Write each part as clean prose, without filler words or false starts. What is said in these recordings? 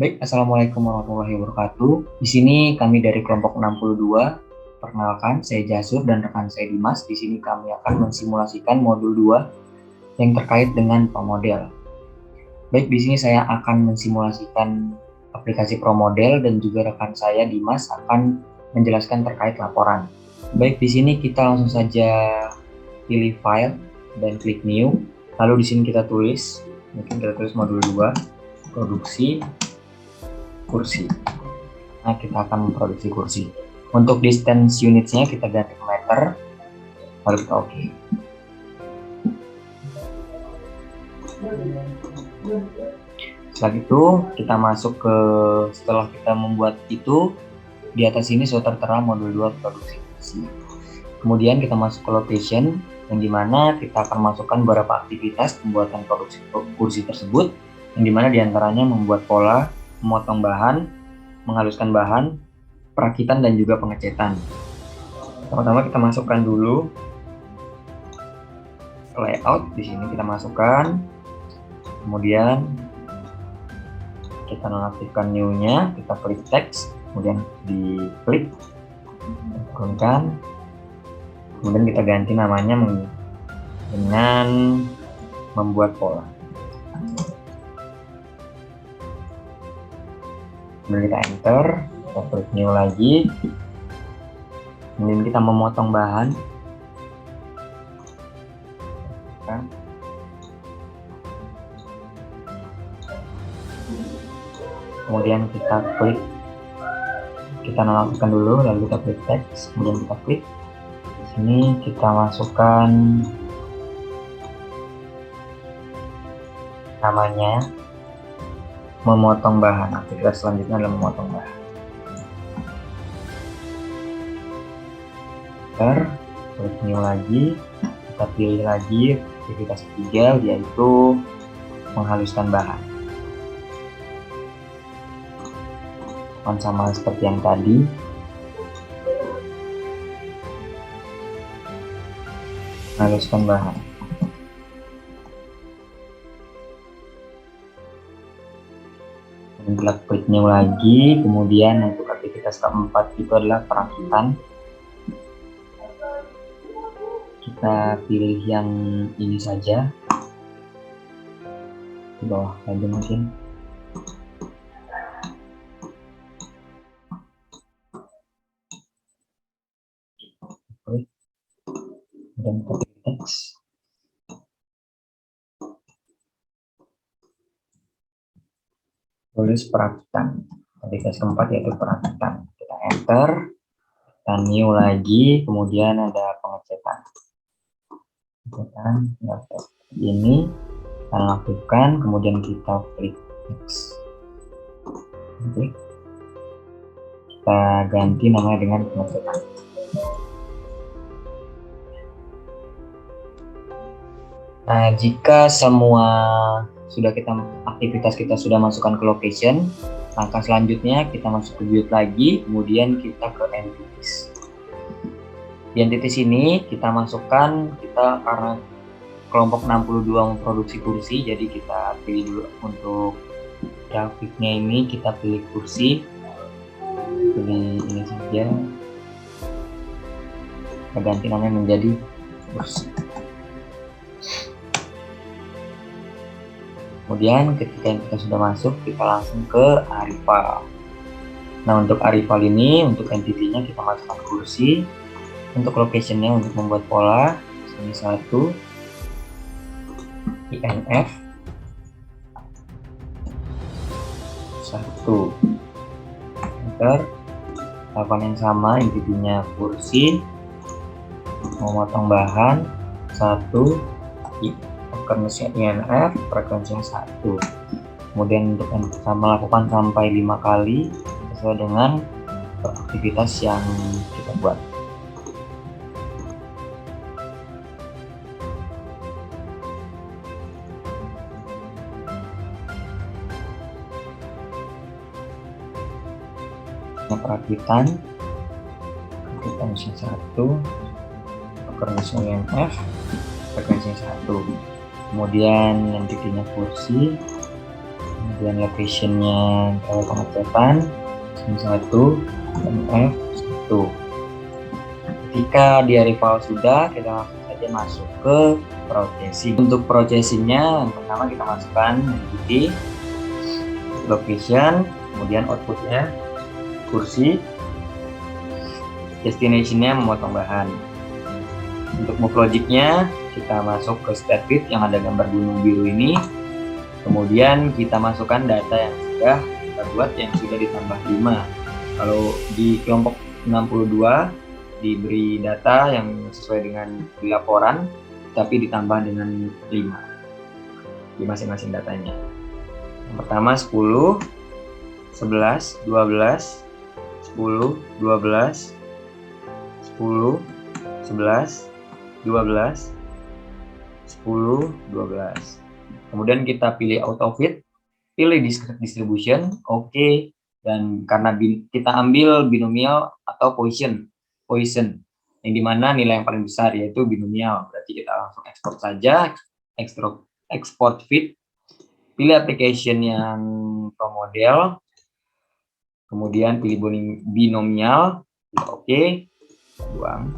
Baik, Assalamualaikum warahmatullahi wabarakatuh. Di sini kami dari kelompok 62. Perkenalkan, saya Jasur dan rekan saya Dimas. Di sini kami akan mensimulasikan modul 2 yang terkait dengan ProModel. Baik, di sini saya akan mensimulasikan aplikasi ProModel dan juga rekan saya Dimas akan menjelaskan terkait laporan. Baik, di sini kita langsung saja pilih file dan klik new. Lalu di sini kita tulis, modul 2, produksi kursi. Nah, kita akan memproduksi kursi. Untuk distance unitsnya kita ganti ke meter, lalu kita oke. Setelah itu kita masuk ke, setelah kita membuat itu, di atas ini sudah tertera modul 2 produksi kursi. Kemudian kita masuk ke location, yang dimana kita akan masukkan beberapa aktivitas pembuatan produksi kursi tersebut, yang dimana diantaranya membuat pola, memotong bahan, menghaluskan bahan, perakitan, dan juga pengecetan. Pertama kita masukkan dulu layout. Di sini kita masukkan, kemudian kita nonaktifkan new-nya, kita klik text, kemudian diklik, turunkan, kemudian kita ganti namanya dengan membuat pola. Kemudian kita enter, kita klik new lagi, kemudian kita memotong bahan, kemudian kita klik, kita nonaktifkan dulu, lalu kita klik text, kemudian kita klik. Di sini kita masukkan namanya memotong bahan. Aktivitas selanjutnya adalah memotong bahan. Klik new lagi, kita pilih lagi aktivitas ketiga, yaitu menghaluskan bahan. Sama seperti yang tadi, menghaluskan bahan. Kita klik new lagi, kemudian untuk aktivitas keempat itu adalah perakitan. Kita pilih yang ini saja, di bawah saja mungkin. Klik dan klik teks. Tulis perakitan. Aktivitas keempat yaitu perakitan. Kita enter, kita new lagi, kemudian ada pengecetan. Ini kita lakukan, kemudian kita klik next. Oke. Kita ganti namanya dengan pengecetan. Nah, jika semua aktivitas kita sudah masukkan ke location, langkah selanjutnya kita masuk ke build lagi, kemudian kita ke entities. Di entities ini kita masukkan, karena kelompok 62 memproduksi kursi, jadi kita pilih dulu untuk grafiknya ini, kita pilih kursi, pilih ini saja, kita ganti namanya menjadi kursi. Kemudian ketika kita sudah masuk, kita langsung ke arrival. Nah, untuk arrival ini, untuk entity-nya kita masukkan kursi. Untuk location-nya, untuk membuat pola, sini 1, INF 1. Enter. Lakukan yang sama, entity-nya kursi, memotong bahan 1, frekuensinya INF, frekuensinya 1. Kemudian untuk sama lakukan sampai 5 kali sesuai dengan aktivitas yang kita buat. Perakitan, frekuensinya 1, frekuensinya INF, frekuensinya 1. Kemudian yang titiknya kursi, kemudian locationnya pengecetan M1 MF1. Ketika dia rival sudah, kita langsung saja masuk ke processing. Untuk processingnya, yang pertama kita masukkan mengikuti location, kemudian outputnya kursi, destinationnya memotong bahan. Untuk move logicnya, kita masuk ke StatFit yang ada gambar gunung biru ini, kemudian kita masukkan data yang sudah kita buat yang sudah ditambah 5. Kalau di kelompok 62 diberi data yang sesuai dengan di laporan, tapi ditambah dengan 5 di masing-masing datanya. Yang pertama 10, 11, 12, 10, 12, 10, 11, 12, 10, 12. Kemudian kita pilih auto fit, pilih discrete distribution, oke. Dan karena kita ambil binomial atau Poisson, yang dimana nilai yang paling besar yaitu binomial, berarti kita langsung ekspor saja, export fit, pilih application yang pro model, kemudian pilih binomial, oke, buang.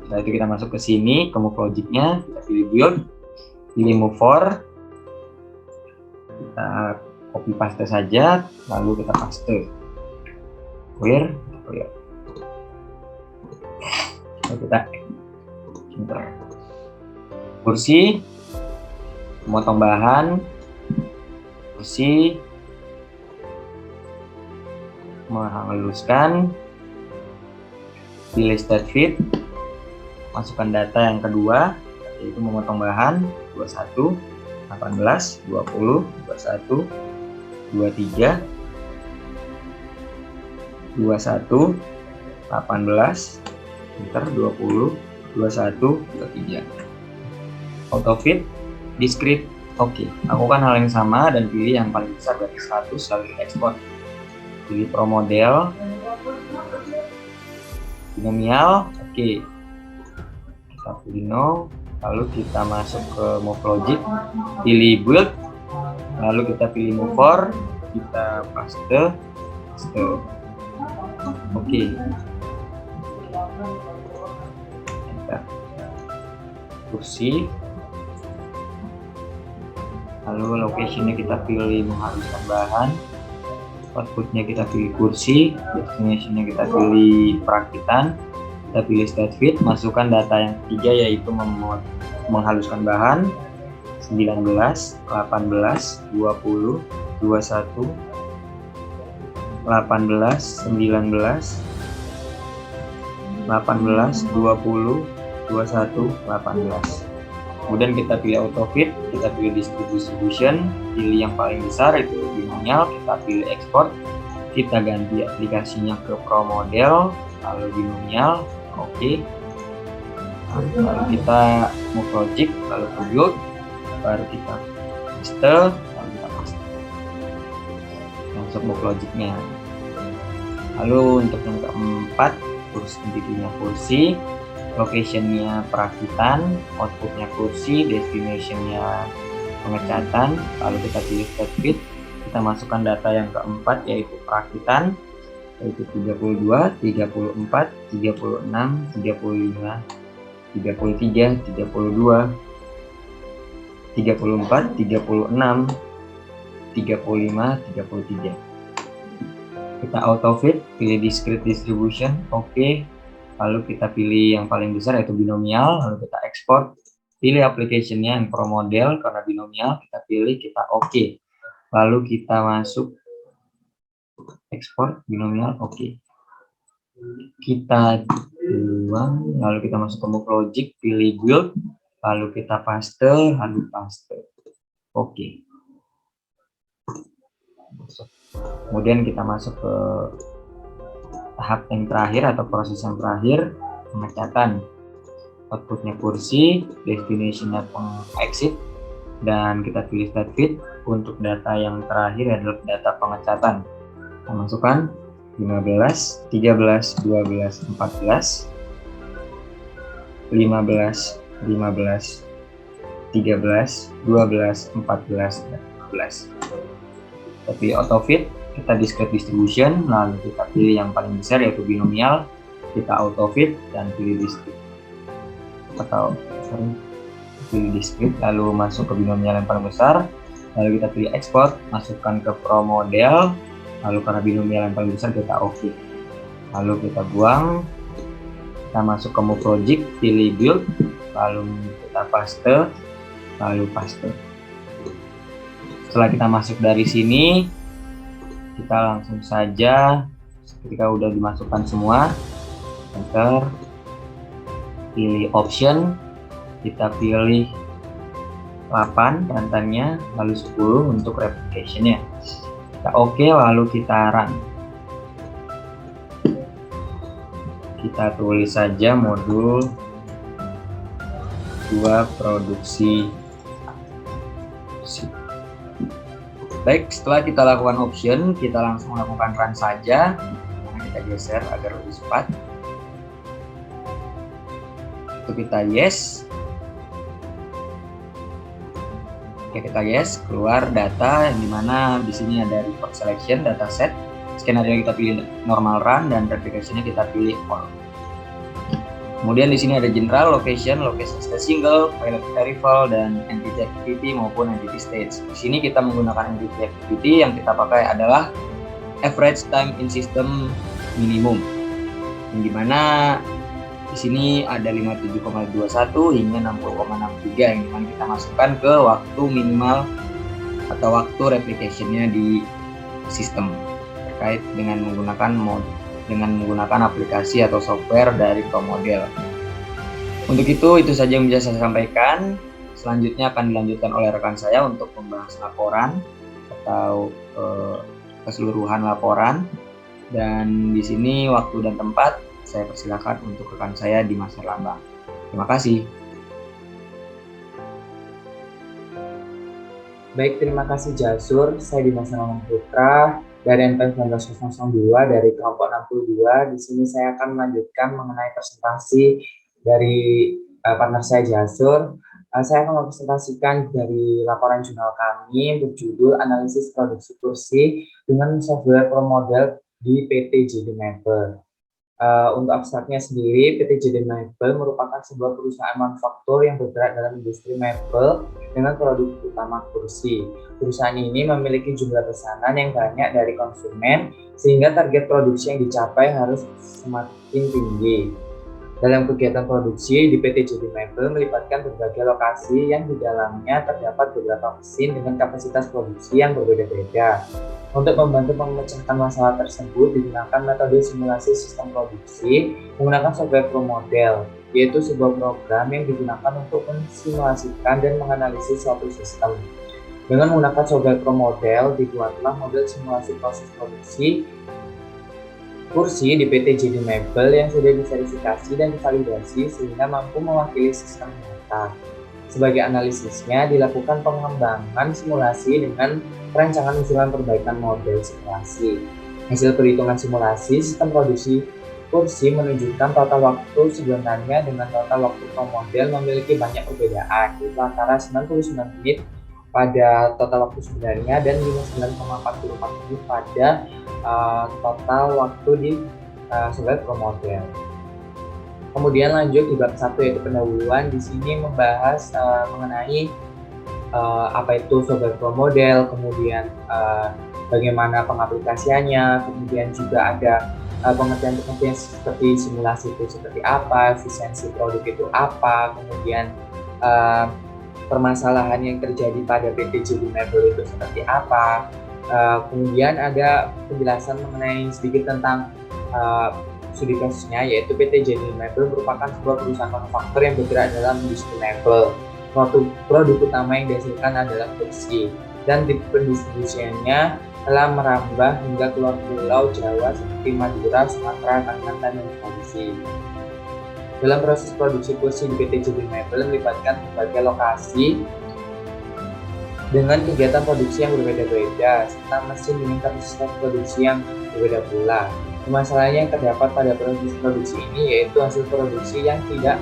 Setelah itu kita masuk ke sini, ke move logicnya, kita pilih build, pilih move for, kita copy paste saja, lalu kita paste, clear. Kita enter. Kursi, memotong bahan, kursi, menghaluskan, pilih state fit, masukkan data yang kedua, yaitu memotong bahan 21, 18, 20, 21, 23, 21, 18, enter, 20, 21, 23. Auto fit, discrete, oke. Lakukan hal yang sama dan pilih yang paling besar berarti 100, lalu ekspor. Pilih pro model, binomial, oke. Kita pilih no, lalu kita masuk ke move logic, pilih build, lalu kita pilih move for, kita paste, oke. Kursi, lalu locationnya kita pilih menghaluskan bahan, outputnya kita pilih kursi, destinationnya kita pilih perakitan, kita pilih state fit, masukkan data yang ketiga yaitu menghaluskan bahan 19, 18, 20, 21, 18, 19, 18, 20, 21, 18. Kemudian kita pilih auto fit, kita pilih distribution, pilih yang paling besar itu binomial, kita pilih export, kita ganti aplikasinya ke pro model, lalu binomial, oke. Lalu kita move logic, lalu ke build, baru kita paste, lalu kita paste. Masuk move logicnya. Lalu untuk yang keempat, kursi intinya kursi, locationnya perakitan, outputnya kursi, destinationnya pengecatan, lalu kita pilih state fit, kita masukkan data yang keempat yaitu perakitan, yaitu 32, 34, 36, 35, 33, 32, 34, 36, 35, 33. Kita auto fit, pilih discrete distribution, oke. Lalu kita pilih yang paling besar yaitu binomial, lalu kita ekspor, pilih application-nya yang pro model, karena binomial kita pilih, kita oke. Lalu kita masuk ekspor binomial, oke. Kita buang, lalu kita masuk ke move logic, pilih build, lalu kita paste, lalu paste, oke. Kemudian kita masuk ke tahap yang terakhir atau proses yang terakhir, pengecatan. Outputnya kursi, destinationnya exit, dan kita pilih state fit. Untuk data yang terakhir adalah data pengecatan. Kita masukkan 15, 13, 12, 14, 15, 13, 12, 14, dan 15. Kita pilih auto fit, kita discrete distribution, lalu kita pilih yang paling besar yaitu binomial, kita auto fit dan pilih discrete pilih discrete, lalu masuk ke binomial yang paling besar, lalu kita pilih export, masukkan ke pro model, lalu karena binomial yang paling besar kita oke, lalu kita buang, kita masuk ke move project, pilih build, lalu kita paste, lalu paste. Setelah kita masuk dari sini, kita langsung saja ketika udah dimasukkan semua, enter, pilih option, kita pilih 8 rantannya, lalu 10 untuk replication-nya. Kita oke, lalu kita run. Kita tulis saja modul 2 produksi. Baik, setelah kita lakukan option, kita langsung lakukan run saja. Kita geser agar lebih cepat. Itu kita yes. Oke, kita yes, keluar data yang dimana di sini ada report selection, dataset. Skenario kita pilih normal run dan replication-nya kita pilih all. Kemudian di sini ada general, location state single, pilot variable, dan entity activity maupun entity stage. Di sini kita menggunakan entity activity, yang kita pakai adalah average time in system minimum, yang dimana di sini ada 57,21 hingga 60,63 yang dimana kita masukkan ke waktu minimal atau waktu replication-nya di sistem terkait dengan menggunakan aplikasi atau software dari ProModel. Untuk itu saja yang bisa saya sampaikan. Selanjutnya akan dilanjutkan oleh rekan saya untuk membahas laporan atau keseluruhan laporan. Dan di sini waktu dan tempat saya persilakan untuk rekan saya Dimas Herlambang. Terima kasih. Baik, terima kasih Jasur. Saya Dimas Herlambang Putra dari NPM 19002 dari kelompok 62. Di sini saya akan melanjutkan mengenai presentasi dari partner saya Jasur. Saya akan mempresentasikan dari laporan jurnal kami berjudul Analisis Produksi Kursi dengan Software ProModel di PT JD Mebel. Untuk abstraknya sendiri, PT JD Mebel merupakan sebuah perusahaan manufaktur yang bergerak dalam industri mebel dengan produk utama kursi. Perusahaan ini memiliki jumlah pesanan yang banyak dari konsumen, sehingga target produksi yang dicapai harus semakin tinggi. Dalam kegiatan produksi di PT JD Mebel melibatkan berbagai lokasi yang di dalamnya terdapat beberapa mesin dengan kapasitas produksi yang berbeda-beda. Untuk membantu memecahkan masalah tersebut digunakan metode simulasi sistem produksi menggunakan software ProModel, yaitu sebuah program yang digunakan untuk mensimulasikan dan menganalisis suatu sistem. Dengan menggunakan software ProModel, dibuatlah model simulasi proses produksi kursi di PT JD Mebel yang sudah diverifikasi dan divalidasi sehingga mampu mewakili sistem nyata. Sebagai analisisnya, dilakukan pengembangan simulasi dengan perancangan usulan perbaikan model simulasi. Hasil perhitungan simulasi sistem produksi kursi menunjukkan total waktu sebenarnya dengan total waktu ProModel memiliki banyak perbedaan, yaitu antara 99 menit pada total waktu sebenarnya dan 59,44 menit pada total waktu di software ProModel. Kemudian lanjut di bab 1 yaitu pendahuluan. Di sini membahas mengenai apa itu software ProModel, kemudian bagaimana pengaplikasiannya, kemudian juga ada pengertian-pengertian seperti simulasi itu seperti apa, efisiensi produk itu apa, kemudian permasalahan yang terjadi pada PT JD Mebel itu seperti apa. Kemudian ada penjelasan mengenai sedikit tentang studi kasusnya, yaitu PT JD Mebel merupakan sebuah perusahaan manufaktur yang bergerak dalam industri mebel. Produk utama yang dihasilkan adalah kursi, dan tipe pendistribusiannya telah merambah hingga keluar pulau Jawa seperti Madura, Sumatera, Kalimantan, dan Sulawesi. Dalam proses produksi kursi di PT JD Mebel melibatkan berbagai lokasi dengan kegiatan produksi yang berbeda-beda, serta mesin dengan kapasitas produksi yang berbeda pula. Masalahnya yang terdapat pada proses produksi ini yaitu hasil produksi yang tidak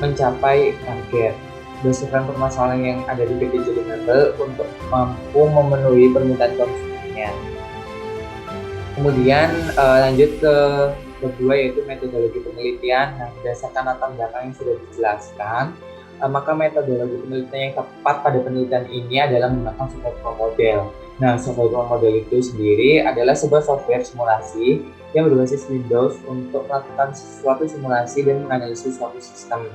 mencapai target. Berdasarkan permasalahan yang ada di PT JD Mebel untuk mampu memenuhi permintaan penelitiannya. Kemudian lanjut ke kedua, yaitu metodologi penelitian. Nah, berdasarkan latar belakang yang sudah dijelaskan, maka metodologi penelitian yang tepat pada penelitian ini adalah menggunakan software Pro Model. Nah, software Pro Model itu sendiri adalah sebuah software simulasi yang berbasis Windows untuk melakukan suatu simulasi dan menganalisis suatu sistem.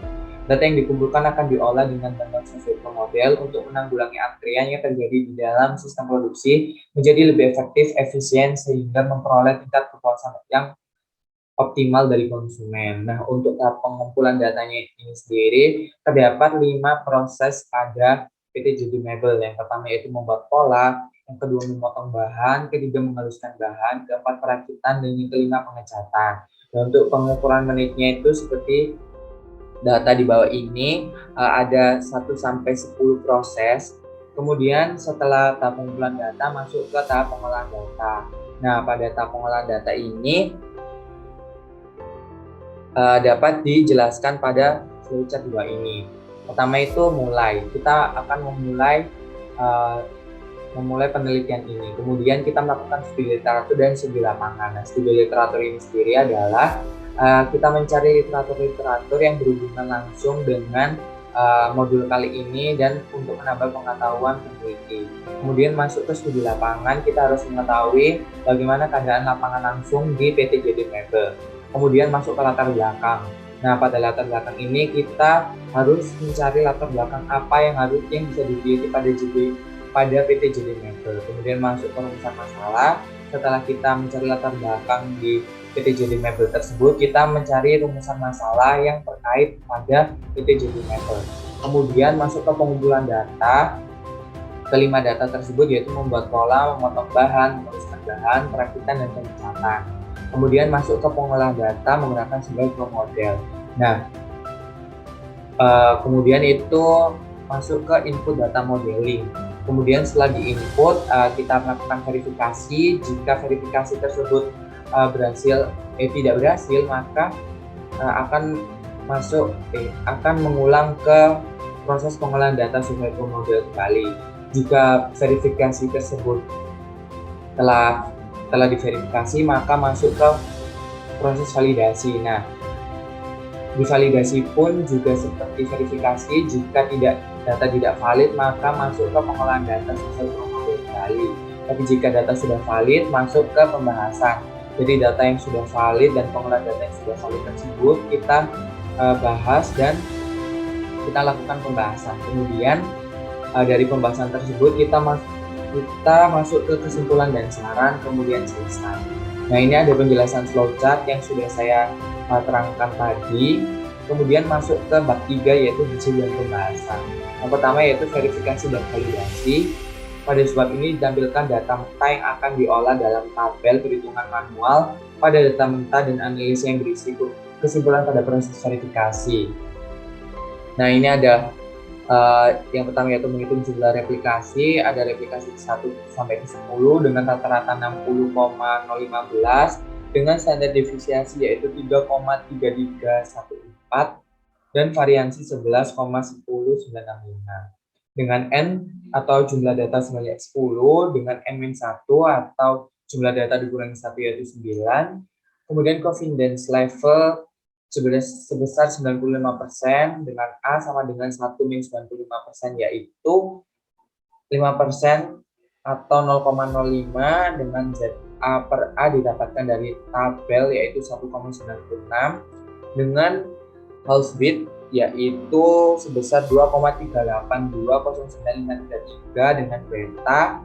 Data yang dikumpulkan akan diolah dengan bantuan software Pro Model untuk menanggulangi antrian yang terjadi di dalam sistem produksi menjadi lebih efektif, efisien, sehingga memperoleh tingkat kepuasan yang optimal dari konsumen. Nah, untuk tahap pengumpulan datanya ini sendiri, terdapat 5 proses pada PT JD Mebel. Yang pertama yaitu membuat pola, yang kedua memotong bahan, ketiga menghaluskan bahan, keempat perakitan, dan yang kelima pengecatan. Dan untuk pengukuran menitnya itu seperti data di bawah ini, ada 1-10 proses. Kemudian setelah tahap pengumpulan data masuk ke tahap pengolahan data. Nah, pada tahap pengolahan data ini dapat dijelaskan pada flowchart dua ini. Pertama itu mulai, kita akan memulai penelitian ini. Kemudian kita melakukan studi literatur dan studi lapangan. Nah, studi literatur ini sendiri adalah kita mencari literatur yang berhubungan langsung dengan modul kali ini dan untuk menambah pengetahuan peneliti. Kemudian masuk ke studi lapangan, kita harus mengetahui bagaimana keadaan lapangan langsung di PT JD Mebel. Kemudian masuk ke latar belakang. Nah, pada latar belakang ini kita harus mencari latar belakang apa yang bisa diteliti pada PT JD Mebel. Kemudian masuk ke rumusan masalah. Setelah kita mencari latar belakang di PT JD Mebel tersebut, kita mencari rumusan masalah yang terkait pada PT JD Mebel. Kemudian masuk ke pengumpulan data. Kelima data tersebut yaitu membuat pola, memotong bahan, menghaluskan bahan, perakitan, dan pengecatan. Kemudian masuk ke pengolahan data menggunakan sebuah Pro Model. Nah, kemudian itu masuk ke input data modeling. Kemudian setelah di-input, kita melakukan verifikasi. Jika verifikasi tersebut tidak berhasil, maka akan mengulang ke proses pengolahan data sesuai Pro Model kembali. Jika verifikasi tersebut telah diverifikasi, maka masuk ke proses validasi. Nah, di validasi pun juga seperti verifikasi, jika data tidak valid, maka masuk ke pengolahan data sesuai Pro Model kembali. Tapi jika data sudah valid, masuk ke pembahasan. Jadi data yang sudah valid dan pengolahan data yang sudah valid tersebut kita bahas dan kita lakukan pembahasan. Kemudian dari pembahasan tersebut kita masuk ke kesimpulan dan saran, kemudian selesai. Nah, ini ada penjelasan flowchart yang sudah saya terangkan tadi. Kemudian masuk ke bab 3 yaitu hasil dan pembahasan. Yang pertama yaitu verifikasi dan validasi. Pada sebab ini ditampilkan data mentah yang akan diolah dalam tabel perhitungan manual pada data mentah dan analisis yang berisi kesimpulan pada proses verifikasi. Nah, ini ada yang pertama yaitu menghitung jumlah replikasi. Ada replikasi 1 sampai ke 10 dengan rata-rata 60,015 dengan standar defisiensi yaitu 3,3314 dan variansi 11,10965. Dengan N atau jumlah data sebanyak 10 dengan N-1 atau jumlah data dikurangi 1 yaitu 9. Kemudian confidence level sebesar 95% dengan A sama dengan 1-95% yaitu 5% atau 0,05 dengan ZA per A didapatkan dari tabel yaitu 1,96 dengan house bid yaitu sebesar 2,3820953 dengan beta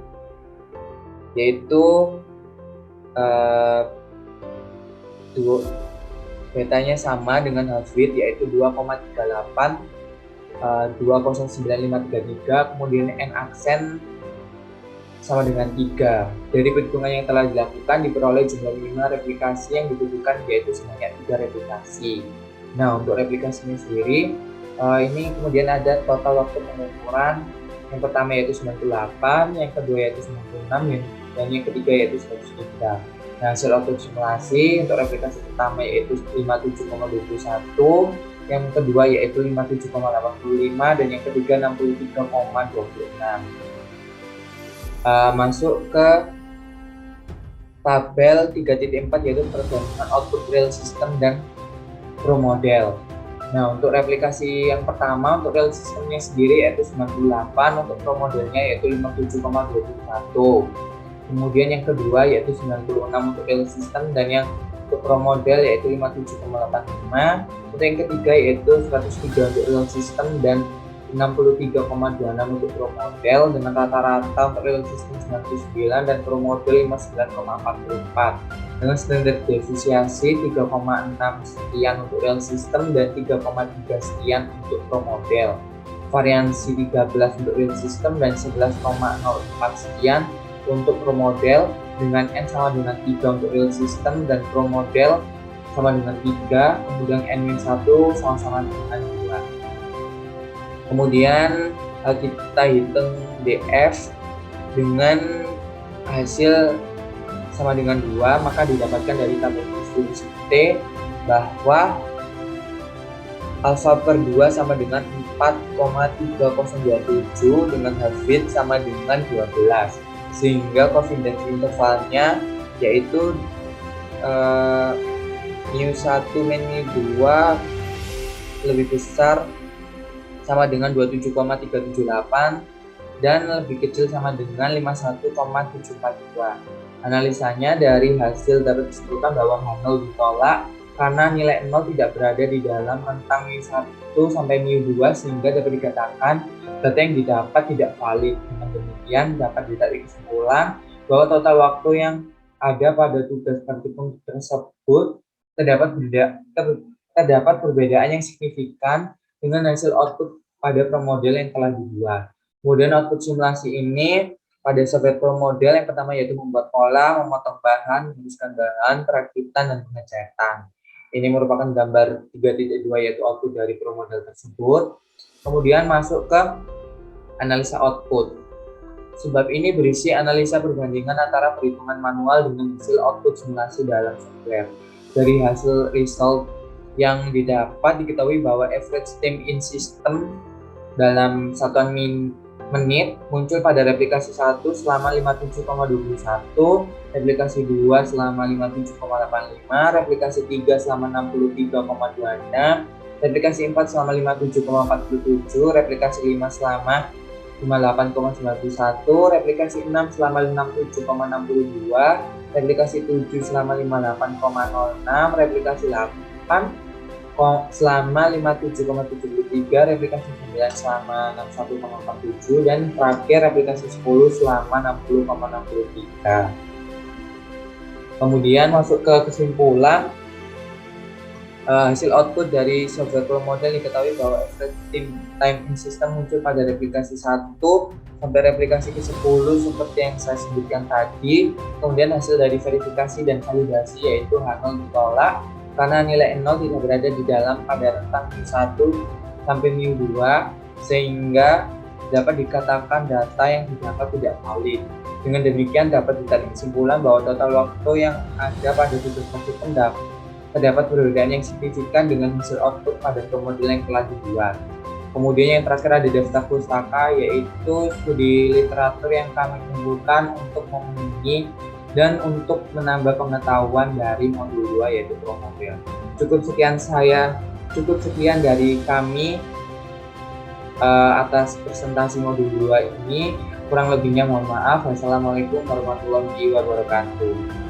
yaitu betanya sama dengan house bid yaitu 2,38 20953, kemudian N aksen sama dengan 3. Dari perhitungan yang telah dilakukan diperoleh jumlah minimal replikasi yang dibutuhkan yaitu sebanyak 3 replikasi. Nah, untuk replikasinya sendiri ini kemudian ada total waktu pengukuran. Yang pertama yaitu 98, yang kedua yaitu 96, dan yang ketiga yaitu 103. Nah, hasil output simulasi untuk replikasi pertama yaitu 57,21, yang kedua yaitu 57,85, dan yang ketiga 63,26. Masuk ke tabel 3.4 yaitu perbandingan output real system dan pro model. Nah, untuk replikasi yang pertama untuk real systemnya sendiri yaitu 98, untuk pro modelnya yaitu 57,21. Kemudian yang kedua yaitu 96 untuk real system dan yang untuk pro model yaitu 57,85. Untuk yang ketiga yaitu 103 untuk real system dan 63,26 untuk pro model dengan rata-rata untuk real system 99 dan pro model 59,44 dengan standar defisiensi 3,6 sekian untuk real system dan 3,3 sekian untuk pro model. Variansi 13 untuk real system dan 11,04 sekian untuk pro model dengan N sama dengan 3 untuk real system dan pro model sama dengan 3, kemudian N-1 sama-sama dengan 2. Kemudian kita hitung DF dengan hasil sama dengan 2, maka didapatkan dari tabel distribusi T bahwa alfa per 2 sama dengan 4,3027 dengan Hafid sama dengan 12, sehingga confidence intervalnya yaitu mu1 min mu2 lebih besar sama dengan 27,378 dan lebih kecil sama dengan 51,742. Analisanya dari hasil dapat disebutkan bahwa H0 ditolak karena nilai 0 tidak berada di dalam rentang mu1 sampai mu2 sehingga dapat dikatakan data yang didapat tidak valid. Dengan demikian dapat ditarik kesimpulan bahwa total waktu yang ada pada tugas praktikum tersebut terdapat perbedaan yang signifikan dengan hasil output pada pro model yang telah dibuat. Kemudian output simulasi ini pada software pro model yang pertama yaitu membuat pola, memotong bahan, menuliskan bahan, perakitan, dan pengecatan. Ini merupakan gambar 3.2 yaitu output dari pro model tersebut. Kemudian masuk ke analisa output. Sebab ini berisi analisa perbandingan antara perhitungan manual dengan hasil output simulasi dalam software. Dari hasil result yang didapat diketahui bahwa average time in system dalam satuan menit muncul pada replikasi 1 selama 57,21, replikasi 2 selama 57,85, replikasi 3 selama 63,26, replikasi 4 selama 57,47, replikasi 5 selama 58,91, replikasi 6 selama 67,62, replikasi 7 selama 58,06, replikasi 8 selama 57,73, replikasi 9 selama 61,47, dan terakhir replikasi 10 selama 60,63. Kemudian masuk ke kesimpulan. Hasil output dari software pro model diketahui bahwa average time in system muncul pada replikasi 1 sampai replikasi ke-10 seperti yang saya sebutkan tadi. Kemudian hasil dari verifikasi dan validasi yaitu H0 ditolak karena nilai 0 tidak berada di dalam pada rentang mu1 sampai mu2 sehingga dapat dikatakan data yang didapat tidak valid. Dengan demikian dapat ditarik kesimpulan bahwa total waktu yang ada pada tugas praktikum terdapat perbedaan yang signifikan dengan hasil output pada pro model yang telah dibuat. Kemudian yang terakhir ada daftar pustaka yaitu studi literatur yang kami kumpulkan untuk memenuhi dan untuk menambah pengetahuan dari modul 2 yaitu pro model. Cukup sekian dari kami atas presentasi modul 2 ini. Kurang lebihnya mohon maaf. Wassalamualaikum warahmatullahi wabarakatuh.